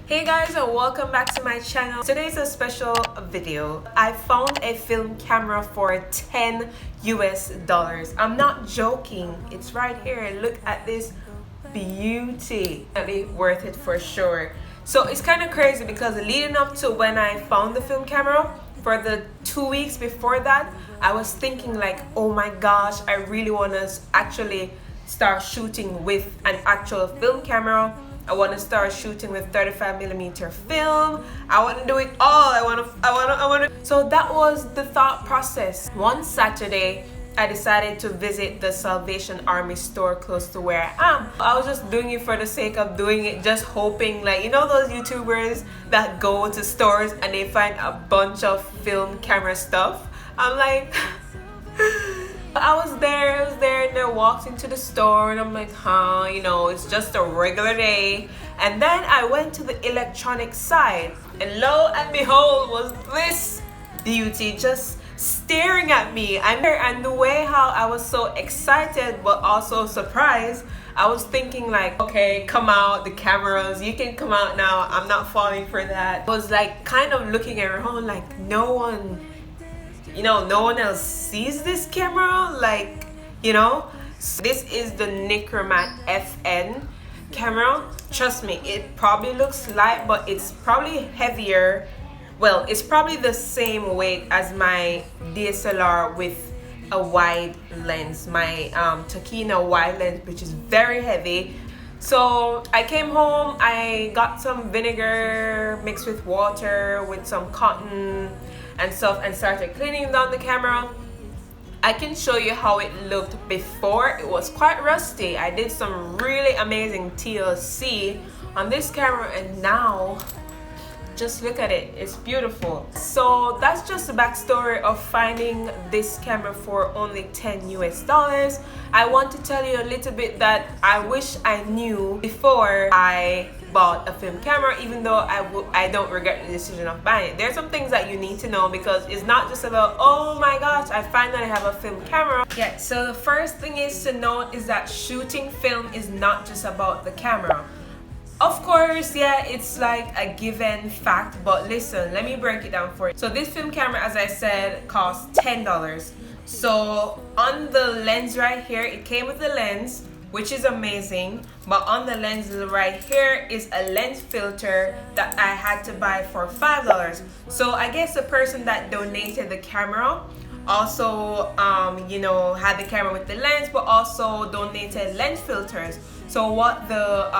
Hey guys, and welcome back to my channel. Today's a special video. I found a film camera for $10 US. I'm not joking, it's right here. Look at this beauty. Really worth it for sure. So it's kind of crazy because leading up to when I found the film camera, for the 2 weeks before that, I was thinking like, oh my gosh, I really want to actually start shooting with an actual film camera. I want to start shooting with 35mm film. I want to do it all. I want to. So that was the thought process. One Saturday, I decided to visit the Salvation Army store close to where I am. I was just doing it for the sake of doing it, just hoping, like, you know those YouTubers that go to stores and they find a bunch of film camera stuff? I'm like, I was there, and I walked into the store and I'm like, you know, it's just a regular day. And then I went to the electronic side and lo and behold was this beauty just staring at me. And the way how I was so excited but also surprised, I was thinking like, okay, come out, the cameras, you can come out now, I'm not falling for that. I was like kind of looking around like no one else sees this camera, like, you know. This is the Nikkormat FN camera. Trust me, it probably looks light, but it's probably heavier. Well, it's probably the same weight as my DSLR with a wide lens, my Takina wide lens, which is very heavy. So I came home, I got some vinegar mixed with water with some cotton and stuff and started cleaning down the camera. I can show you how it looked before. It was quite rusty. I did some really amazing TLC on this camera and now just look at it, it's beautiful. So that's just the backstory of finding this camera for only $10 US. I want to tell you a little bit that I wish I knew before I bought a film camera, even though I don't regret the decision of buying it. There's some things that you need to know because it's not just about, oh my gosh, I finally have a film camera. Yeah, so the first thing is to note is that shooting film is not just about the camera. Of course, yeah, it's like a given fact, but listen, let me break it down for you. So this film camera, as I said, costs $10. So on the lens right here, it came with the lens, which is amazing, but on the lens right here is a lens filter that I had to buy for $5. So I guess the person that donated the camera also you know, had the camera with the lens, but also donated lens filters. So what the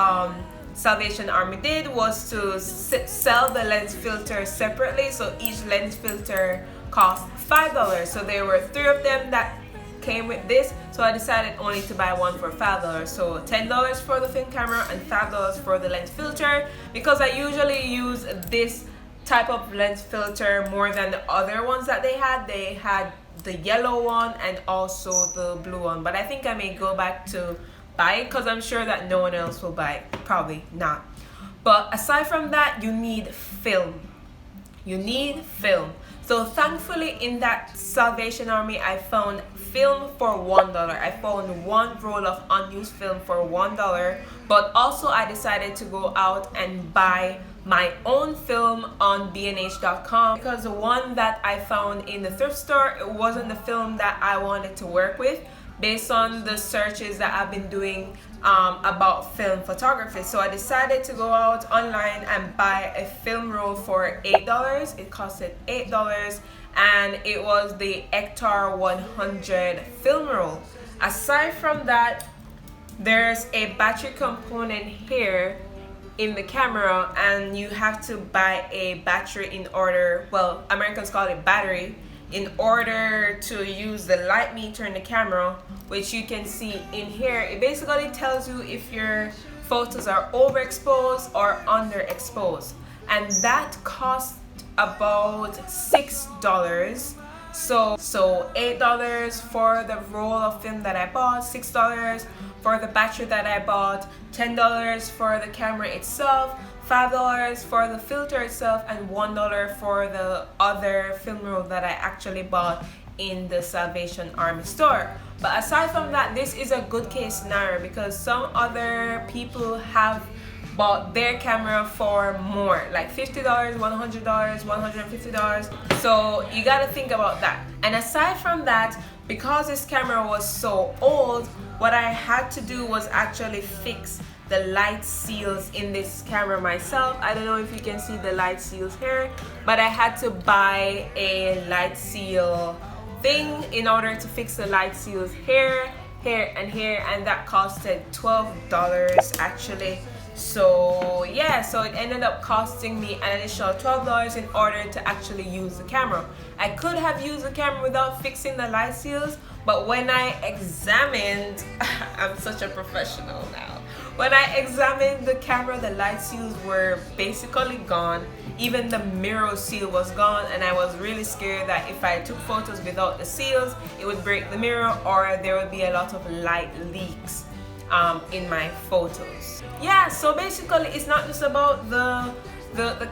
Salvation Army did was to sell the lens filter separately, so each lens filter cost $5. So there were 3 of them that came with this, so I decided only to buy one for $5. So $10 for the film camera and $5 for the lens filter, because I usually use this type of lens filter more than the other ones that they had. They had the yellow one and also the blue one, but I think I may go back to buy it because I'm sure that no one else will buy it. Probably not. But aside from that, you need film. You need film. So thankfully in that Salvation Army, I found film for $1. I found one roll of unused film for $1. But also I decided to go out and buy my own film on bnh.com because the one that I found in the thrift store, it wasn't the film that I wanted to work with based on the searches that I've been doing about film photography. So I decided to go out online and buy a film roll for $8. It costed $8 and it was the Ektar 100 film roll. Aside from that, there's a battery component here in the camera and you have to buy a battery in order, well, Americans call it battery, in order to use the light meter in the camera, which you can see in here. It basically tells you if your photos are overexposed or underexposed, and that cost about $6. So $8 for the roll of film that I bought, $6 for the battery that I bought, $10 for the camera itself, $5 for the filter itself, and $1 for the other film roll that I actually bought in the Salvation Army store. But aside from that, this is a good case scenario because some other people have bought their camera for more, like $50, $100, $150. So you got to think about that. And aside from that, because this camera was so old, what I had to do was actually fix the light seals in this camera myself. I don't know if you can see the light seals here, but I had to buy a light seal thing in order to fix the light seals here, here, and here, and that costed $12 actually. So yeah, so it ended up costing me an additional $12 in order to actually use the camera. I could have used the camera without fixing the light seals, but when I examined, I'm such a professional now. When I examined the camera, the light seals were basically gone. Even the mirror seal was gone, and I was really scared that if I took photos without the seals, it would break the mirror or there would be a lot of light leaks in my photos. Yeah, so basically it's not just about the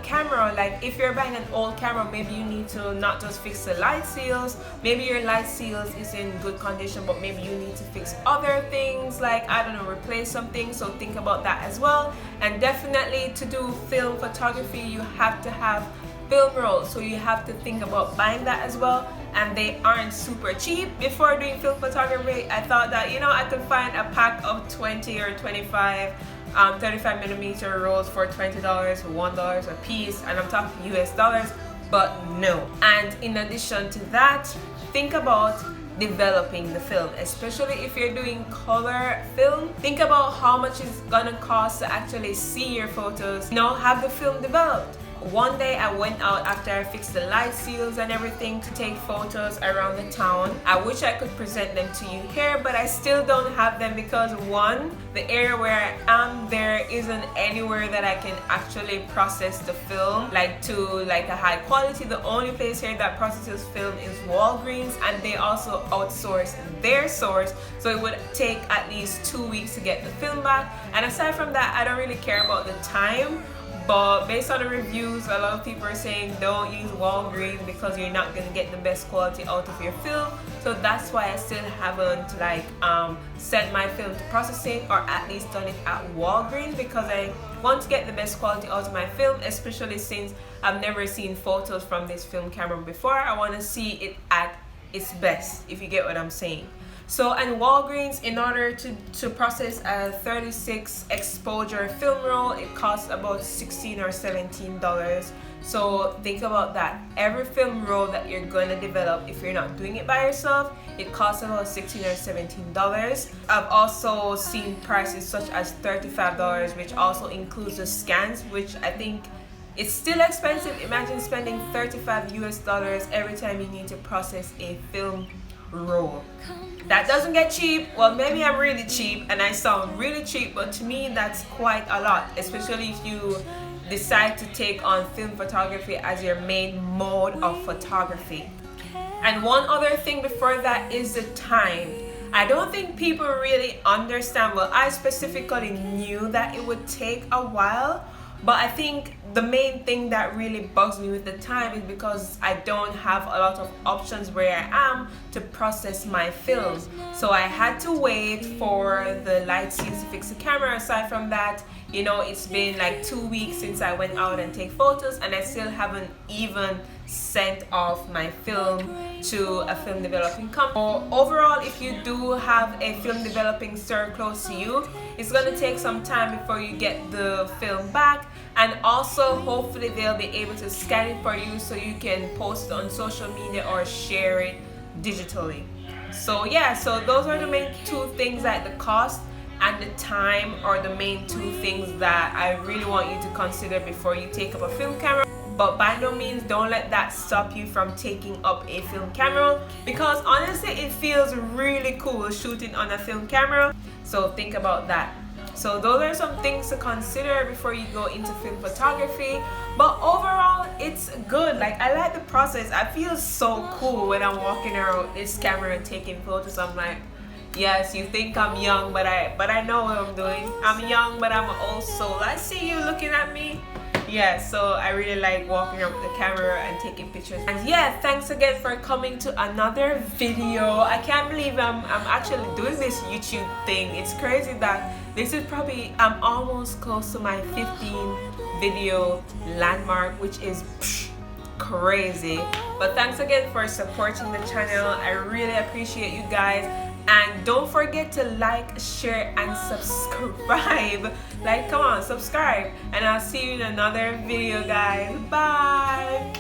camera. Like if you're buying an old camera, maybe you need to not just fix the light seals, maybe your light seals is in good condition, but maybe you need to fix other things, like I don't know, replace something. So think about that as well. And definitely to do film photography, you have to have film rolls, so you have to think about buying that as well, and they aren't super cheap. Before doing film photography, I thought that, you know, I could find a pack of 20 or 25 35mm rolls for $20, $1 a piece, and I'm talking US dollars, but no. And in addition to that, think about developing the film, especially if you're doing color film. Think about how much it's gonna cost to actually see your photos, you know, have the film developed. One day I went out after I fixed the light seals and everything to take photos around the town. I wish I could present them to you here, but I still don't have them because one, the area where I am, there isn't anywhere that I can actually process the film like to like a high quality. The only place here that processes film is Walgreens, and they also outsource their source, so it would take at least 2 weeks to get the film back. And aside from that, I don't really care about the time. But based on the reviews, a lot of people are saying don't use Walgreens because you're not going to get the best quality out of your film. So that's why I still haven't like sent my film to processing, or at least done it at Walgreens, because I want to get the best quality out of my film, especially since I've never seen photos from this film camera before. I want to see it at its best, if you get what I'm saying. So, and Walgreens, in order to process a 36 exposure film roll, it costs about $16 or $17. So think about that. Every film roll that you're gonna develop, if you're not doing it by yourself, it costs about $16 or $17. I've also seen prices such as $35, which also includes the scans, which I think it's still expensive. Imagine spending $35 US every time you need to process a film roll. That doesn't get cheap. Well, maybe I'm really cheap and I sound really cheap, but to me that's quite a lot, especially if you decide to take on film photography as your main mode of photography. And one other thing before that is the time. I don't think people really understand. Well, I specifically knew that it would take a while, but I think the main thing that really bugs me with the time is because I don't have a lot of options where I am to process my film. So I had to wait for the light seals to fix the camera. Aside from that, you know, it's been like 2 weeks since I went out and take photos, and I still haven't even sent off my film to a film developing company. So overall, if you do have a film developing store close to you, it's going to take some time before you get the film back, and also hopefully they'll be able to scan it for you so you can post it on social media or share it digitally. So yeah, so those are the main two things, like the cost and the time, are the main two things that I really want you to consider before you take up a film camera. But by no means don't let that stop you from taking up a film camera, because honestly it feels really cool shooting on a film camera. So think about that. So those are some things to consider before you go into film photography. But overall, it's good. Like, I like the process. I feel so cool when I'm walking around with this camera and taking photos. I'm like, yes, you think I'm young, but I know what I'm doing. I'm young, but I'm an old soul. I see you looking at me. Yeah, so I really like walking around with the camera and taking pictures. And yeah, thanks again for coming to another video. I can't believe I'm actually doing this YouTube thing. It's crazy that this is probably, I'm almost close to my 15 video landmark, which is crazy. But thanks again for supporting the channel. I really appreciate you guys. And don't forget to like, share, and subscribe. Like, come on, subscribe. And I'll see you in another video, guys. Bye.